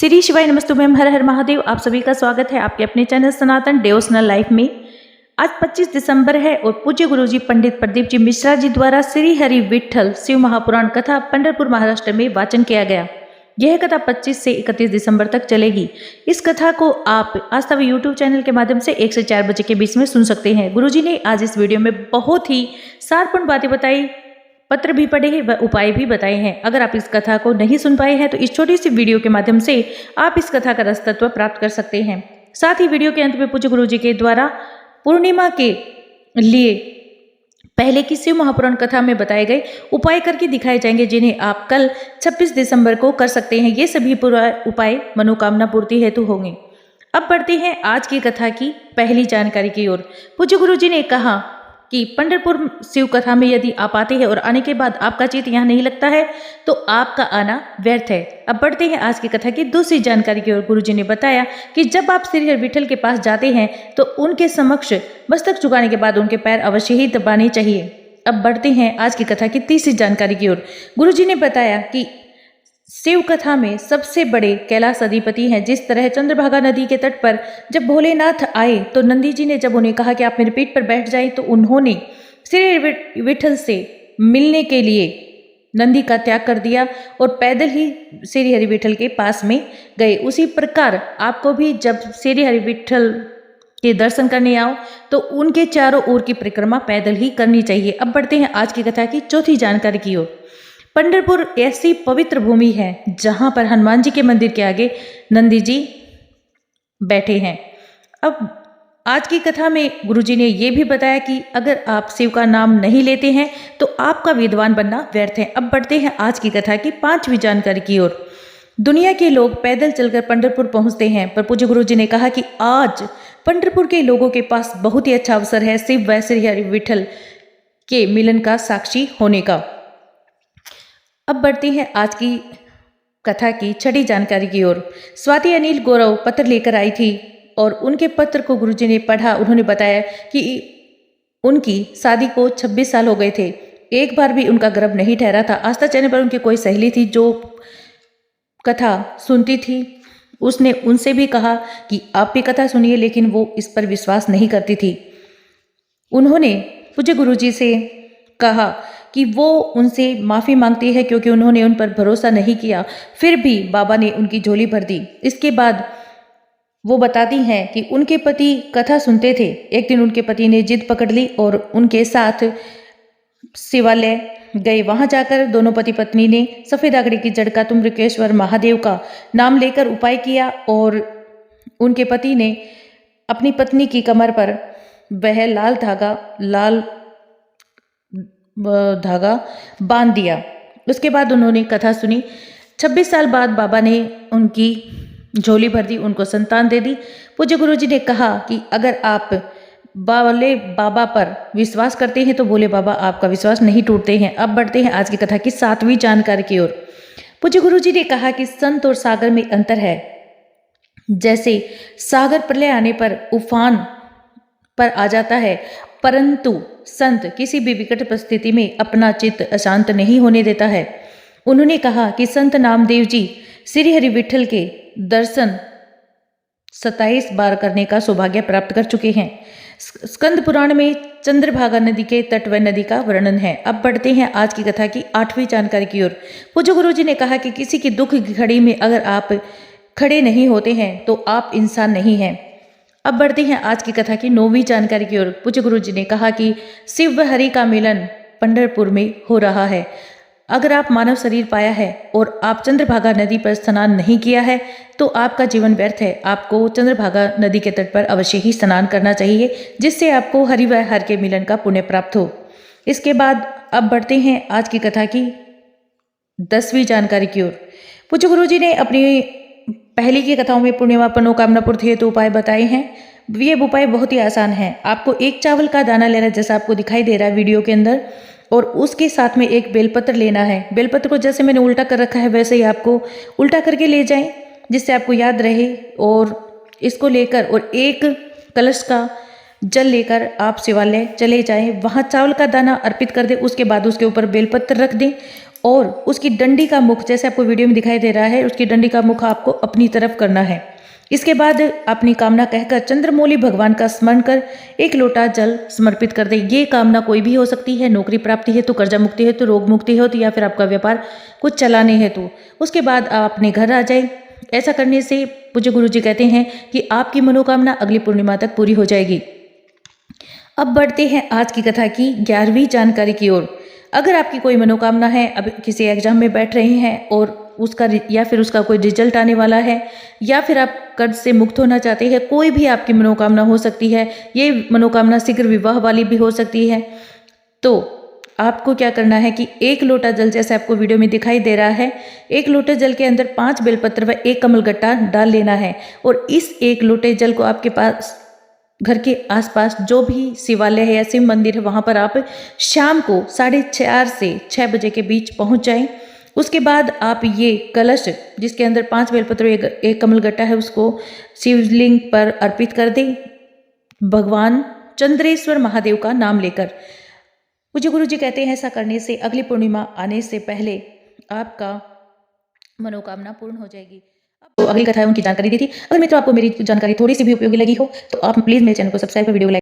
श्री शिवाय नमस्तु मैम, हर हर महादेव। आप सभी का स्वागत है आपके अपने चैनल सनातन डिवोशनल लाइफ में। आज 25 दिसंबर है और पूज्य गुरुजी पंडित प्रदीप जी मिश्रा जी द्वारा श्री हरि विठल शिव महापुराण कथा पंढरपुर महाराष्ट्र में वाचन किया गया। यह कथा 25 से 31 दिसंबर तक चलेगी। इस कथा को आप आस्था व यूट्यूब चैनल के माध्यम से 1 से 4 बजे के बीच में सुन सकते हैं। गुरुजी ने आज इस वीडियो में बहुत ही सारपूर्ण बातें बताई, पत्र भी पढ़े व उपाय भी बताए हैं। अगर आप इस कथा को नहीं सुन पाए हैं तो इस छोटी सी वीडियो के माध्यम से आप इस कथा का रस तत्व प्राप्त कर सकते हैं। साथ ही वीडियो के अंत में पूज्य गुरुजी के द्वारा पूर्णिमा के लिए पहले की शिव महापुराण कथा में बताए गए उपाय करके दिखाए जाएंगे, जिन्हें आप कल 26 दिसंबर को कर सकते हैं। ये सभी उपाय मनोकामना पूर्ति हेतु होंगे। अब बढ़ते हैं आज की कथा की पहली जानकारी की ओर। पूज्य गुरुजी ने कहा कि पंढरपुर शिव कथा में यदि आप आते हैं और आने के बाद आपका चित्त यहाँ नहीं लगता है तो आपका आना व्यर्थ है। अब बढ़ते हैं आज की कथा की दूसरी जानकारी की ओर। गुरुजी ने बताया कि जब आप श्री हरि विठल के पास जाते हैं तो उनके समक्ष मस्तक झुकाने के बाद उनके पैर अवश्य ही दबाने चाहिए। अब बढ़ते हैं आज की कथा की तीसरी जानकारी की ओर। गुरुजी ने बताया कि शिव कथा में सबसे बड़े कैलाश अधिपति हैं। जिस तरह चंद्रभागा नदी के तट पर जब भोलेनाथ आए तो नंदी जी ने जब उन्हें कहा कि आप मेरे पीठ पर बैठ जाएं तो उन्होंने श्री विठल से मिलने के लिए नंदी का त्याग कर दिया और पैदल ही श्री हरि विठल के पास में गए। उसी प्रकार आपको भी जब श्री हरि विठल के दर्शन करने आओ तो उनके चारों ओर की परिक्रमा पैदल ही करनी चाहिए। अब बढ़ते हैं आज की कथा की चौथी जानकारी की ओर। पंढरपुर ऐसी पवित्र भूमि है जहां पर हनुमान जी के मंदिर के आगे नंदी जी बैठे हैं। अब आज की कथा में गुरुजी ने यह भी बताया कि अगर आप शिव का नाम नहीं लेते हैं तो आपका विद्वान बनना व्यर्थ है। अब बढ़ते हैं आज की कथा की पांचवी जानकारी की ओर। दुनिया के लोग पैदल चलकर पंढरपुर पहुंचते हैं, पर पूज्य गुरुजी ने कहा कि आज पंढरपुर के लोगों के पास बहुत ही अच्छा अवसर है शिव व श्री हरि विठल के मिलन का साक्षी होने का। अब बढ़ते हैं आज की कथा की छठी जानकारी की ओर। स्वाति अनिल गौरव पत्र लेकर आई थी और उनके पत्र को गुरुजी ने पढ़ा। उन्होंने बताया कि उनकी शादी को 26 साल हो गए थे, एक बार भी उनका गर्भ नहीं ठहरा था। आस्था चैनल पर उनकी कोई सहेली थी जो कथा सुनती थी। उसने उनसे भी कहा कि आप भी कथा सुनिए, लेकिन वो इस पर विश्वास नहीं करती थी। उन्होंने पूज्य गुरुजी से कहा कि वो उनसे माफ़ी मांगती है क्योंकि उन्होंने उन पर भरोसा नहीं किया। फिर भी बाबा ने उनकी झोली भर दी। इसके बाद वो बताती हैं कि उनके पति कथा सुनते थे। एक दिन उनके पति ने जिद पकड़ ली और उनके साथ शिवालय गए। वहां जाकर दोनों पति पत्नी ने सफ़ेद आंकड़े की जड़ का तुम्रकेश्वर महादेव का नाम लेकर उपाय किया और उनके पति ने अपनी पत्नी की कमर पर वह लाल धागा बांध दिया। उसके बाद उन्होंने कथा सुनी। 26 साल बाद बाबा ने उनकी झोली भर दी, उनको संतान दे दी। पूज्य गुरुजी ने कहा कि अगर आप भोले बाबा पर विश्वास करते हैं तो भोले बाबा आपका विश्वास नहीं टूटते हैं। अब बढ़ते हैं आज की कथा की सातवीं जानकारी की ओर। पूज्य गुरुजी ने कहा कि संत और सागर में अंतर है। जैसे सागर प्रलय आने पर उफान पर आ जाता है, परंतु संत किसी भी विकट परिस्थिति में अपना चित्त अशांत नहीं होने देता है। उन्होंने कहा कि संत नामदेव जी श्री हरि विठल के दर्शन 27 बार करने का सौभाग्य प्राप्त कर चुके हैं। स्कंद पुराण में चंद्रभागा नदी के तट व नदी का वर्णन है। अब बढ़ते हैं आज की कथा की आठवीं जानकारी की ओर। पूज्य गुरुजी ने कहा कि किसी की दुख की घड़ी में अगर आप खड़े नहीं होते हैं तो आप इंसान नहीं हैं। अब बढ़ते हैं आज की कथा की नौवीं जानकारी की ओर। पूज्य गुरुजी ने कहा कि शिव व हरि का मिलन पंढरपुर में हो रहा है। अगर आप मानव शरीर पाया है और आप चंद्रभागा नदी पर स्नान नहीं किया है तो आपका जीवन व्यर्थ है। आपको चंद्रभागा नदी के तट पर अवश्य ही स्नान करना चाहिए, जिससे आपको हरि व हर के मिलन का पुण्य प्राप्त हो। इसके बाद अब बढ़ते हैं आज की कथा की 10वीं जानकारी की ओर। पूज्य गुरुजी ने अपनी पहले की कथाओं में पूर्णिमा पर मनोकामना पूर्ति हेतु उपाय बताए हैं। ये उपाय बहुत ही आसान है। आपको एक चावल का दाना लेना है, जैसा आपको दिखाई दे रहा है वीडियो के अंदर, और उसके साथ में एक बेलपत्र लेना है। बेलपत्र को जैसे मैंने उल्टा कर रखा है वैसे ही आपको उल्टा करके ले जाएं, जिससे आपको याद रहे। और इसको लेकर और एक कलश का जल लेकर आप शिवालय चले जाएं, वहाँ चावल का दाना अर्पित कर दें। उसके बाद उसके ऊपर बेलपत्र रख दें और उसकी डंडी का मुख, जैसे आपको वीडियो में दिखाई दे रहा है, उसकी डंडी का मुख आपको अपनी तरफ करना है। इसके बाद अपनी कामना कहकर चंद्रमौली भगवान का स्मरण कर एक लोटा जल समर्पित कर दे। ये कामना कोई भी हो सकती है, नौकरी प्राप्ति हेतु, कर्जा मुक्ति हेतु, रोग मुक्ति हेतु, या फिर आपका व्यापार कुछ चलाने हेतु। उसके बाद आप अपने घर आ जाए। ऐसा करने से पूज्य गुरु जी कहते हैं कि आपकी मनोकामना अगली पूर्णिमा तक पूरी हो जाएगी। अब बढ़ते हैं आज की कथा की 11वीं जानकारी की ओर। अगर आपकी कोई मनोकामना है, अब किसी एग्जाम में बैठ रहे हैं और उसका या फिर उसका कोई रिजल्ट आने वाला है, या फिर आप कर्ज से मुक्त होना चाहते हैं, कोई भी आपकी मनोकामना हो सकती है। ये मनोकामना शीघ्र विवाह वाली भी हो सकती है। तो आपको क्या करना है कि एक लोटा जल, जैसे आपको वीडियो में दिखाई दे रहा है, एक लोटे जल के अंदर 5 बेलपत्र व 1 कमलगट्टा डाल लेना है। और इस एक लोटे जल को आपके पास घर के आसपास जो भी शिवालय है या शिव मंदिर है, वहाँ पर आप शाम को 4:30 से 6 बजे के बीच पहुँच जाएं। उसके बाद आप ये कलश, जिसके अंदर 5 बेलपत्र एक कमलगट्टा है, उसको शिवलिंग पर अर्पित कर दें, भगवान चंद्रेश्वर महादेव का नाम लेकर। पूज्य गुरु जी कहते हैं ऐसा करने से अगली पूर्णिमा आने से पहले आपका मनोकामना पूर्ण हो जाएगी। तो अगली कथा है उनकी जानकारी दी थी। अगर मित्रों आपको मेरी जानकारी थोड़ी सी भी उपयोगी लगी हो तो आप प्लीज़ मेरे चैनल को सब्सक्राइब कर वीडियो को लाइक